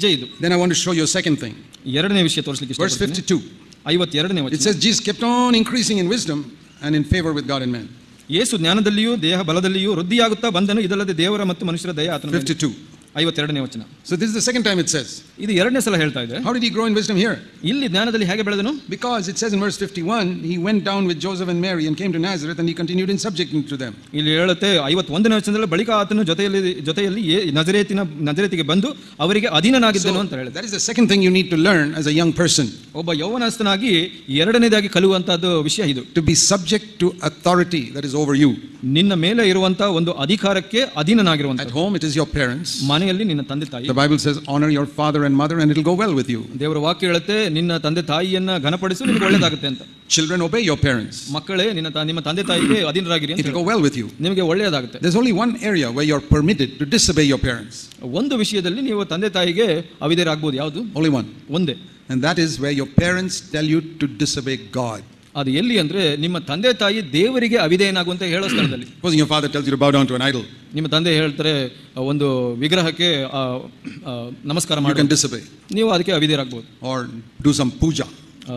Then I want to show you a second thing. ಎರಡನೇ ವಿಷಯ ತೋರಿಸಲಿಕ್ಕೆ Verse 52. 52ನೇ ವಚನ. It says Jesus kept on increasing in wisdom and in favor with God and men. ಯೇಸು ಜ್ಞಾನದಲ್ಲಿಯೂ ದೇಹ ಬಲದಲ್ಲಿಯೂ ವೃದ್ಧಿಯಾಗುತ್ತಾ ಬಂದನು, ಇದಲ್ಲದೆ ದೇವರ ಮತ್ತು ಮನುಷ್ಯರ ದಯೆ ಆತನ ಮೇಲೆ. 52. 52ನೇ ವಚನ. So this is the second time it says. ಇದು ಎರಡನೇ ಸಲ ಹೇಳ್ತಾ ಇದೆ. How did he grow in wisdom here? ಇಲ್ಲಿ ಜ್ಞಾನದಲ್ಲಿ ಹೇಗೆ ಬೆಳೆದನು? Because it says in verse 51, he went down with Joseph and Mary and came to Nazareth and he continued in subjecting to them. ಇಲ್ಲಿ ಹೇಳುತ್ತೆ 51ನೇ ವಚನದಲ್ಲಿ ಬಳಿಕ ಆತನು ಜೊತೆಯಲ್ಲಿ ನಜರೇತಿಗೆ ಬಂದು ಅವರಿಗೆ ಅಧೀನನಾಗಿದ್ದನು ಅಂತ ಹೇಳುತ್ತೆ. That is the second thing you need to learn as a young person. ಒಬ್ಬ ಯೌವನಸ್ಥನಾಗಿ ಎರಡನೇದಾಗಿ ಕಲಿಯುವಂತದ್ದು ವಿಷಯ ಇದು. To be subject to authority that is over you. ನಿನ್ನ ಮೇಲೆ ಇರುವಂತಹ ಒಂದು ಅಧಿಕಾರಕ್ಕೆ ಅಧೀನನಾಗಿರುವಂತ. At home it is your parents. ಮನೆಯಲ್ಲಿ ನಿನ್ನ ತಂದೆ ತಾಯಿ. The Bible says honor your father and mother and it will go well with you. ದೇವರ ವಾಕ್ಯ ಹೇಳುತ್ತೆ ನಿನ್ನ ತಂದೆ ತಾಯಿಯನ್ನ ಘನಪಡಿಸು, ನಿನಗೆ ಒಳ್ಳೆಯದಾಗುತ್ತೆ ಅಂತ. Children obey your parents. ಮಕ್ಕಳೇ ನಿಮ್ಮ ತಂದೆ ತಾಯಿಗೆ ಅಧೀನರಾಗಿರಿ ಅಂತ. It will go well with you. ನಿಮಗೆ ಒಳ್ಳೆಯದಾಗುತ್ತೆ. There's only one area where you're permitted to disobey your parents. ಒಂದು ವಿಷಯದಲ್ಲಿ ನೀವು ತಂದೆ ತಾಯಿಗೆ ಅವಿಧೇಯರಾಗಬಹುದು. ಯಾವುದು? Only one. ಒಂದೇ. And that is where your parents tell you to disobey God. ಅದು ಎಲ್ಲಿ ಅಂದ್ರೆ ನಿಮ್ಮ ತಂದೆ ತಾಯಿ ದೇವರಿಗೆ ಅವಿಧೇಯನಾಗುವಂತ ಹೇಳೋ ಸ್ಥಳದಲ್ಲಿ. Supposing your father tells you to bow down to an idol. ನಿಮ್ಮ ತಂದೆ ಹೇಳ್ತಾರೆ ಒಂದು ವಿಗ್ರಹಕ್ಕೆ ನಮಸ್ಕಾರ ಮಾಡಿ. You can disobey. ನೀವು ಅದಕ್ಕೆ ಅವಿಧೇಯರಾಗಬಹುದು. Or do some puja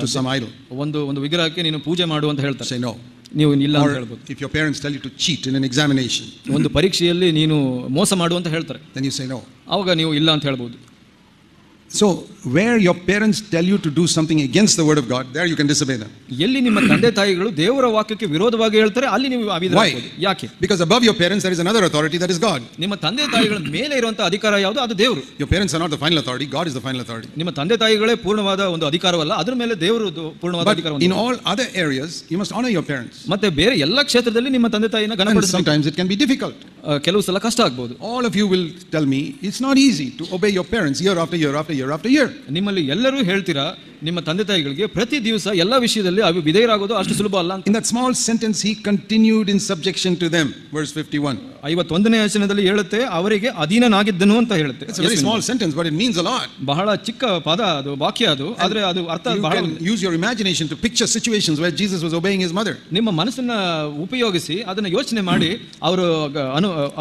to some idol. ಒಂದು ವಿಗ್ರಹಕ್ಕೆ ನೀನು ಪೂಜೆ ಮಾಡು ಅಂತ ಹೇಳ್ತಾರೆ. Say no. ನೀವು ಇಲ್ಲ ಅಂತ ಹೇಳ್ಬೋದು. If your parents tell you to cheat in an examination. ಒಂದು ಪರೀಕ್ಷೆಯಲ್ಲಿ ನೀನು ಮೋಸ ಮಾಡು ಅಂತ ಹೇಳ್ತಾರೆ. Then you say no. ಆವಾಗ ನೀವು ಇಲ್ಲ ಅಂತ ಹೇಳ್ಬೋದು. So where your parents tell you to do something against the word of God, there you can disobey them. ಎಲ್ಲಿ ನಿಮ್ಮ ತಂದೆ ತಾಯಿಗಳು ದೇವರ ವಾಕ್ಯಕ್ಕೆ ವಿರೋಧವಾಗಿ ಹೇಳ್ತಾರೆ ಅಲ್ಲಿ ನೀವು ಅವಿಧೇಯರಾಗಬಹುದು. ಯಾಕೆ? Because above your parents there is another authority, that is God. ನಿಮ್ಮ ತಂದೆ ತಾಯಿಗಳ ಮೇಲೆ ಇರುವಂತ ಅಧಿಕಾರ ಯಾವುದು? ಅದು ದೇವರು. Your parents are not the final authority, God is the final authority. ನಿಮ್ಮ ತಂದೆ ತಾಯಿಗಳೇ ಪೂರ್ಣವಾದ ಒಂದು ಅಧಿಕಾರವಲ್ಲ, ಅದರ ಮೇಲೆ ದೇವರು ಪೂರ್ಣವಾದ ಅಧಿಕಾರ. In all other areas you must honor your parents. ಮತ್ತೆ ಬೇರೆ ಎಲ್ಲ ಕ್ಷೇತ್ರದಲ್ಲಿ ನಿಮ್ಮ ತಂದೆ ತಾಯಿನ ಘನಪಡಿಸಬೇಕು. Sometimes it can be difficult. ಕೆಲವು ಸಲ ಕಷ್ಟ ಆಗಬಹುದು. All of you will tell me it's not easy to obey your parents year after year after year after year. ನಿಮ್ಮಲ್ಲಿ ಎಲ್ಲರೂ ಹೇಳ್ತೀರಾ ನಿಮ್ಮ ತಂದೆ ತಾಯಿಗಳಿಗೆ ಪ್ರತಿ ದಿವಸ ಎಲ್ಲ ವಿಷಯದಲ್ಲಿ ಅವು ವಿಧೇಯರಾಗೋದು ಅಷ್ಟು ಸುಲಭ ಅಲ್ಲ ಅಂತ. In that small sentence he continued in subjection to them, verse 51. 51ನೇ ವಚನದಲ್ಲಿ ಹೇಳುತ್ತೆ ಅವರಿಗೆ ಅಧೀನನಾಗಿದ್ದನು ಅಂತ ಹೇಳುತ್ತೆ. It's a very small sentence but it means a lot. ಬಹಳ ಚಿಕ್ಕ ಪದ ಅದು, ವಾಕ್ಯ ಅದು, ಆದರೆ ಅದು ಅರ್ಥ ಬಹಳ. You can use your imagination to picture situations where Jesus was obeying his mother. ನಿಮ್ಮ ಮನಸ್ಸನ್ನ ಉಪಯೋಗಿಸಿ ಅದನ್ನ ಯೋಚನೆ ಮಾಡಿ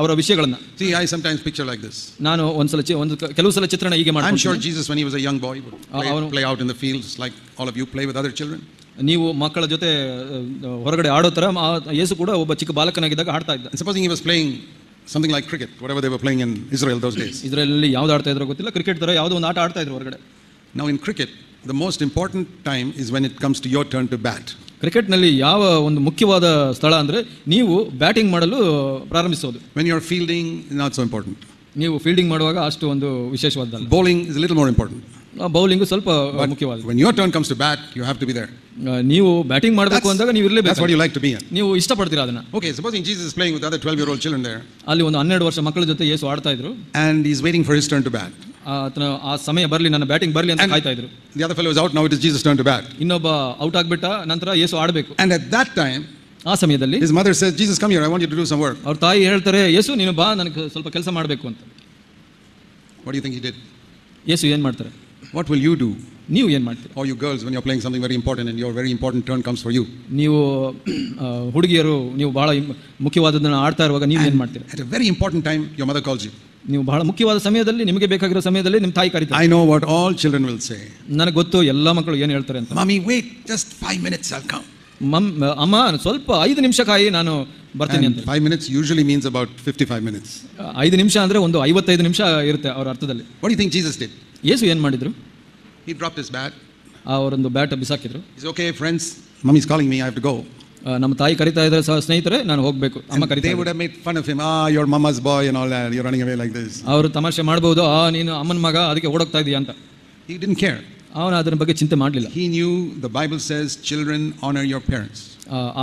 ಅವರ ವಿಷಯಗಳನ್ನ. See, I sometimes picture like this. ನಾನು ಕೆಲವು ಸಲ ಚಿತ್ರಣ ಹೀಗೆ ಮಾಡ್ತೀನಿ. I'm sure Jesus when he was a young boy would play out in the fields like all of you play with other children. ನೀವು ಮಕ್ಕಳ ಜೊತೆ ಹೊರಗಡೆ ಆಡೋ ತರ ಯೇಸು ಕೂಡ ಒಬ್ಬ ಚಿಕ್ಕ ಬಾಲಕನಾಗಿದ್ದಾಗ ಆಡ್ತಾ ಇದ್ದ. Supposing he was playing something like cricket, whatever they were playing in Israel those days. ಇಸ್ರೇಲಲ್ಲಿ ಯಾವುದು ಆಡ್ತಾ ಇದ್ರೋ ಗೊತ್ತಿಲ್ಲ, ಕ್ರಿಕೆಟ್ ತರ ಯಾವುದೋ ಒಂದು ಆಟ ಆಡ್ತಾ ಇದ್ರು ಹೊರಗಡೆ. Now in cricket the most important time is when it comes to your turn to bat. ಕ್ರಿಕೆಟ್ನಲ್ಲಿ ಯಾವ ಒಂದು ಮುಖ್ಯವಾದ ಸ್ಥಳ ಅಂದ್ರೆ ನೀವು ಬ್ಯಾಟಿಂಗ್ ಮಾಡಲು ಪ್ರಾರಂಭಿಸೋದು. When you are fielding not so important. ನೀವು ಫೀಲ್ಡಿಂಗ್ ಮಾಡುವಾಗ ಅಷ್ಟು ಒಂದು ವಿಶೇಷವಾದಲ್ಲ. Bowling is a little more important. Bowling ಸ್ವಲ್ಪ ಮುಖ್ಯವಾದ. When your turn comes to bat you have to be there. ನೀವು ಬ್ಯಾಟಿಂಗ್ ಮಾಡಬೇಕು ಅಂದಾಗ ನೀವು ಇರಲೇಬೇಕು. That's what you like to be in. ನೀವು ಇಷ್ಟಪಡ್ತೀರಾ ಅದನ್ನ. Okay, supposing Jesus is playing with other 12-year-old children there. ಅಲ್ಲಿ ಒಂದು 12 ವರ್ಷ ಮಕ್ಕಳ ಜೊತೆ ಯೇಸು ಆಡ್ತಾ ಇದ್ರು. And he's waiting for his turn to bat. ಆ ಸಮಯ ಬರಲಿ, ನನ್ನ ಬ್ಯಾಟಿಂಗ್ ಬರಲಿ ಅಂತ ಕಾಯ್ತಾ ಇದ್ರು. The other fellow is out, now it is Jesus' turn to bat. ಇನ್ನೊಬ್ಬ ಔಟ್ ಆಗ್ಬಿಟ್ಟ, ನಂತರ ಯೇಸು ಆಡಬೇಕು. And at that time ಆ ಸಮಯದಲ್ಲಿ his mother says, Jesus come here, I want you to do some work. ಅವ್ರ ತಾಯಿ ಹೇಳ್ತಾರೆ, ಯೇಸು ನೀನು ಬಾ, ನನಗೆ ಸ್ವಲ್ಪ ಕೆಲಸ ಮಾಡಬೇಕು ಅಂತ. What do you think he did? ಯೇಸು ಏನು ಮಾಡ್ತಾರೆ? What will you do? ನೀವು ಏನು ಮಾಡ್ತೀರಾ? Or you girls when you're playing something very important and your very important turn comes for you. ನೀವು ಹುಡುಗಿಯರು ನೀವು ಬಹಳ ಮುಖ್ಯವಾದದನ್ನು ಆಡ್ತಾ ಇರುವಾಗ ನೀವು ಏನು ಮಾಡ್ತೀರಾ? At a very important time your mother calls you. ನೀವು ಬಹಳ ಮುಖ್ಯವಾದ ಸಮಯದಲ್ಲಿ, ನಿಮಗೆ ಬೇಕಾಗಿರೋ ಸಮಯದಲ್ಲಿ ನಿಮ್ಮ ತಾಯಿ ಕರೀತಾರೆ. I know what all children will say. ನನಗೆ ಗೊತ್ತು ಎಲ್ಲ ಮಕ್ಕಳು ಏನು ಹೇಳ್ತಾರೆ ಅಂತ. Mommy wait just 5 minutes I'll come. ಅಮ್ಮ ಸ್ವಲ್ಪ 5 ನಿಮಿಷ ಕಾಯಿ, ನಾನು ಬರ್ತೀನಿ ಅಂತ. 5 minutes usually means about 55 minutes. 5 ನಿಮಿಷ ಅಂದ್ರೆ ಒಂದು 55 ನಿಮಿಷ ಇರುತ್ತೆ ಅವರ ಅರ್ಥದಲ್ಲಿ. What do you think Jesus did? ಯೇಸು ಏನು ಮಾಡಿದ್ರು? He dropped his bat. ಅವರೊಂದು bat ಬಿಸಾಕಿದ್ರು. He's okay friends, mommy is calling me, I have to go. ನಮ್ಮ ತಾಯಿ ಕರೀತಾ ಇದ್ದಾರೆ ಸ್ನೇಹಿತರೆ, ನಾನು ಹೋಗಬೇಕು, ಅಮ್ಮ ಕರೀತಾ. They would have made fun of him. Your mama's boy and all that, you're running away like this. ಅವರು ತಮಾಷೆ ಮಾಡಬಹುದು, ನೀನು ಅಮ್ಮನ ಮಗ ಅದಕ್ಕೆ ಓಡೋಗ್ತಾ ಇದೀಯ ಅಂತ. He didn't care. ಅವನು ಅದರ ಬಗ್ಗೆ ಚಿಂತೆ ಮಾಡಲಿಲ್ಲ. He knew the Bible says children honor your parents.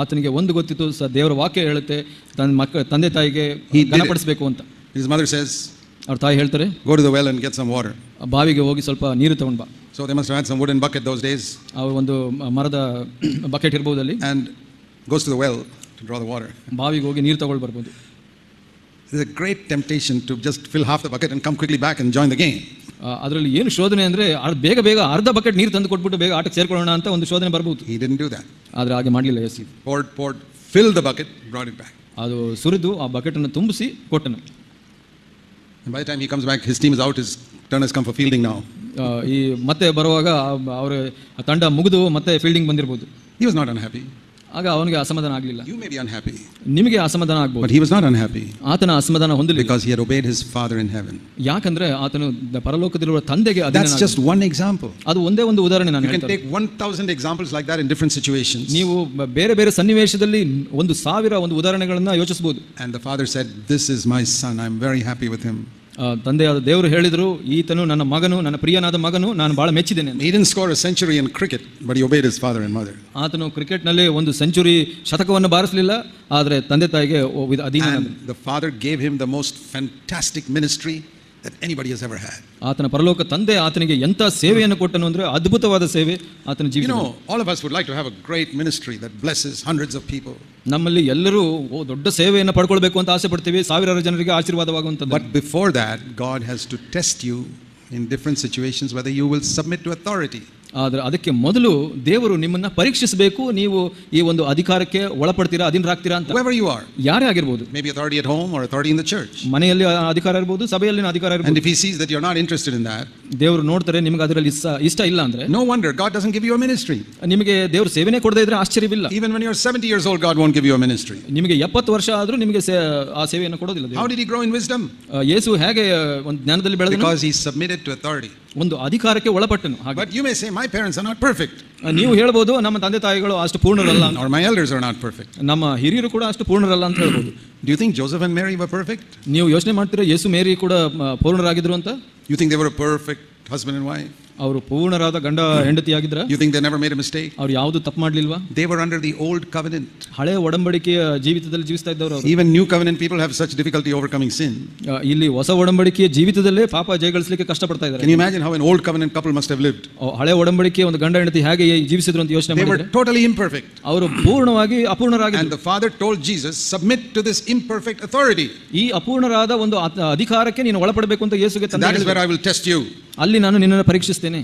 ಆತನಿಗೆ ಒಂದು ಗೊತ್ತಿತ್ತು, ದೇವರ ವಾಕ್ಯ ಹೇಳುತ್ತೆ ತಂದೆ ತಾಯಿಗೆ ಘನಪಡಿಸಬೇಕು ಅಂತ. His mother says, ಅವ್ರ ತಾಯಿ ಹೇಳ್ತಾರೆ, go to the well and get some water. ಬಾವಿಗೆ ಹೋಗಿ ಸ್ವಲ್ಪ ನೀರು ತಗೊಂಡು ಬಾ. So they must have had some wooden bucket those days. ಅವರು ಒಂದು ಮರದ ಬಕೆಟ್ ಇರಬಹುದು ಅಲ್ಲಿ. And goes to the well to draw the water. ಬಾವಿಗೆ ಹೋಗಿ ನೀರು ತಗೊಂಡು ಬರ್ಬೋದು. There's a great temptation to just fill half the bucket and come quickly back and join the game. ಅದರಲ್ಲಿ ಏನು ಶೋಧನೆ ಅಂದ್ರೆ ಬೇಗ ಅರ್ಧ ಬಕೆಟ್ ನೀರು ತಂದು ಕೊಟ್ಬಿಟ್ಟು ಬೇಗ ಆಟಕ್ಕೆ ಸೇರ್ಕೊಳ್ಳೋಣ ಅಂತ ಒಂದು ಶೋಧನೆ ಬರಬಹುದು. He didn't do that. ಆದ್ರೆ ಹಾಗೆ ಮಾಡಲಿಲ್ಲ ಯೇಸು. Poured, filled the bucket, brought it back. ಅದು ಸುರಿದು ಆ ಬಕೆಟ್ ಅನ್ನು ತುಂಬಿಸಿ ಕೊಟ್ಟನು. And by the time he comes back, his team is out, his Turn has come for fielding now. ಈ ಮತ್ತೆ ಬರುವಾಗ ಅವರ ತಂಡ ಮುಗಿದು ಮತ್ತೆ ಫೀಲ್ಡಿಂಗ್ ಬಂದಿರಬಹುದು. He was not unhappy. ಆಗ ಅವನಿಗೆ ಅಸಮಾಧಾನ ಆಗಲಿಲ್ಲ. You may be unhappy, ನಿಮಗೆ ಅಸಮಾಧಾನ ಆಗಬಹುದು. but he was not unhappy ಆತನ ಅಸಮಾಧಾನ ಹೊಂದಲಿಲ್ಲ. because he had obeyed his Father in heaven. ಯಾಕಂದ್ರೆ ಆತನು ಪರಲೋಕದಲ್ಲಿರುವ ತಂದೆಗೆ That's just one example. ಅದು ಒಂದೇ ಒಂದು ಉದಾಹರಣೆ ನಾನು You can ಹೇಳ್ತೇನೆ. take 1,000 examples like that in different situations. ನೀವು ಬೇರೆ ಬೇರೆ ಸನ್ನಿವೇಶದಲ್ಲಿ 1,000 ಒಂದು ಉದಾಹರಣೆಗಳನ್ನ ಯೋಚಿಸಬಹುದು. And the Father said, "This is my son. I'm very happy with him." ತಂದೆಯಾದ ದೇವರು ಹೇಳಿದ್ರು, ಈತನು ನನ್ನ ಮಗನು, ನನ್ನ ಪ್ರಿಯನಾದ ಮಗನು, ನಾನು ಬಹಳ ಮೆಚ್ಚಿದ್ದೇನೆ. He didn't score a century in cricket, but he obeyed his father and mother. ಆತನು ಕ್ರಿಕೆಟ್ನಲ್ಲಿ ಒಂದು ಸೆಂಚುರಿ ಶತಕವನ್ನು ಬಾರಿಸಲಿಲ್ಲ, ಆದರೆ ತಂದೆ ತಾಯಿಗೆ ಅಧೀನನಾದ. And the Father gave him the most fantastic ministry that anybody has ever had. ಆತನ ಪರಲೋಕ ತಂದೆ ಆತನಿಗೆ ಎಂಥ ಸೇವೆಯನ್ನು ಕೊಟ್ಟನು ಅಂದ್ರೆ ಅದ್ಭುತವಾದ ಸೇವೆ ಆತನ You ಜೀವಿತ. know, all of us would like to have a great ministry that blesses hundreds of people. ನಮ್ಮಲ್ಲಿ ಎಲ್ಲರೂ ದೊಡ್ಡ ಸೇವೆಯನ್ನು ಪಡ್ಕೊಳ್ಬೇಕು ಅಂತ ಆಸೆ ಪಡ್ತೀವಿ, ಸಾವಿರಾರು ಜನರಿಗೆ ಆಶೀರ್ವಾದವಾಗುವಂಥದ್ದು. But before that, God has to test you in different situations whether you will submit to authority. ಆದರೆ ಅದಕ್ಕೆ ಮೊದಲು ದೇವರು ನಿಮ್ಮನ್ನ ಪರೀಕ್ಷಿಸಬೇಕು, ನೀವು ಈ ಒಂದು ಅಧಿಕಾರಕ್ಕೆ ಒಳಪಡ್ತೀರಾ, ಅಧೀನರಾಗ್ತೀರಾ ಅಂತ. Whoever you are, ಯಾರೇ ಆಗಿರ್ಬೋದು, maybe authority at home or authority in the church. ಮನೆಯಲ್ಲಿ ಅಧಿಕಾರ ಇರ್ಬೋದು, ಸಭೆಯಲ್ಲಿನ ಅಧಿಕಾರ And ಇರ್ಬೋದು. if he sees that you're not interested in that, ದೇವರು ನೋಡ್ತಾರೆ ನಿಮಗೆ ಅದರಲ್ಲಿ ಇಷ್ಟ ಇಲ್ಲ ಅಂದ್ರೆ, no wonder God doesn't give you a ministry. ನಿಮಗೆ ದೇವರು ಸೇವೆನೇ ಕೊಡದೇ ಇದ್ರೆ ಆಶ್ಚರ್ಯವಿಲ್ಲ. Even when you're 70 years old, God won't give you a ministry. ನಿಮಗೆ 70 ವರ್ಷ ಆದ್ರೂ ನಿಮಗೆ ಆ ಸೇವೆಯನ್ನು ಕೊಡೋದಿಲ್ಲ ದೇವರು. How did he grow in wisdom? ಯೇಸು ಹೇಗೆ ಒಂದು ಜ್ಞಾನದಲ್ಲಿ ಬೆಳೆದನು? Because he submitted to authority. ಒಂದು ಅಧಿಕಾರಕ್ಕೆ ಒಳಪಟ್ಟನು. ಹಾಗೆ But you may say, my parents are not perfect, ನೀವು ಹೇಳ್ಬೋದು, ನಮ್ಮ ತಂದೆ ತಾಯಿಗಳು ಅಷ್ಟು ಪೂರ್ಣರಲ್ಲ, or my elders are not perfect. ನಮ್ಮ ಹಿರಿಯರು ಕೂಡ ಅಷ್ಟು ಪೂರ್ಣರಲ್ಲ ಅಂತ ಹೇಳ್ಬೋದು. Do you think Joseph and Mary were perfect? ನೀವು ಯೋಚನೆ ಮಾಡ್ತೀರಾ ಯೇಸು ಮೇರಿ ಕೂಡ ಪೂರ್ಣರಾಗಿದ್ರು ಅಂತ? You think they were a perfect husband and wife? ಅವರು ಪೂರ್ಣರಾದ ಗಂಡ ಹೆಂಡತಿಯಾಗಿದ್ರ? You think they never made a mistake? ಅವ್ರು ಯಾವುದು ತಪ್ಪು ಮಾಡ್ಲಿಲ್ವಾ? They were under the old covenant. ಹಳೆ ಒಡಂಬಡಿಕೆಯ ಜೀವಿತದಲ್ಲಿ ಜೀವಿಸ್ತಾ ಇದ್ದವರು ಅವರು. Even new covenant people have such difficulty overcoming sin. ಇಲ್ಲಿ ಹೊಸ ಒಡಂಬಡಿಕೆಯ ಜೀವಿತದಲ್ಲೇ ಪಾಪ ಜಯಗಳಿಸಲಿಕ್ಕೆ ಕಷ್ಟಪಡ್ತಾ ಇದ್ದಾರೆ. Can you imagine how an old covenant couple must have lived? ಹಳೆ ಒಡಂಬಡಿಕೆಯ ಒಂದು ಗಂಡ ಹೆಂಡತಿ ಹೇಗೆ ಜೀವಿಸಿದ್ರು ಅಂತ ಯೋಚನೆ They were ಮಾಡಿದ್ರೆ totally imperfect. ಅವರು ಪೂರ್ಣವಾಗಿ ಅಪೂರ್ಣರಾಗಿದ್ದರು. And the Father told Jesus, submit to this imperfect authority. ಈ ಅಪೂರ್ಣರಾದ ಒಂದು ಅಧಿಕಾರಕ್ಕೆ ನೀನು ಒಳಪಡಬೇಕು ಅಂತ ಯೇಸುಗೆ ತಂದೆ That is ಹೇಳಿದರು. where I will test you. ಅಲ್ಲಿ ನಾನು ನಿನ್ನನ್ನು ಪರೀಕ್ಷಿಸ್ತೇನೆ.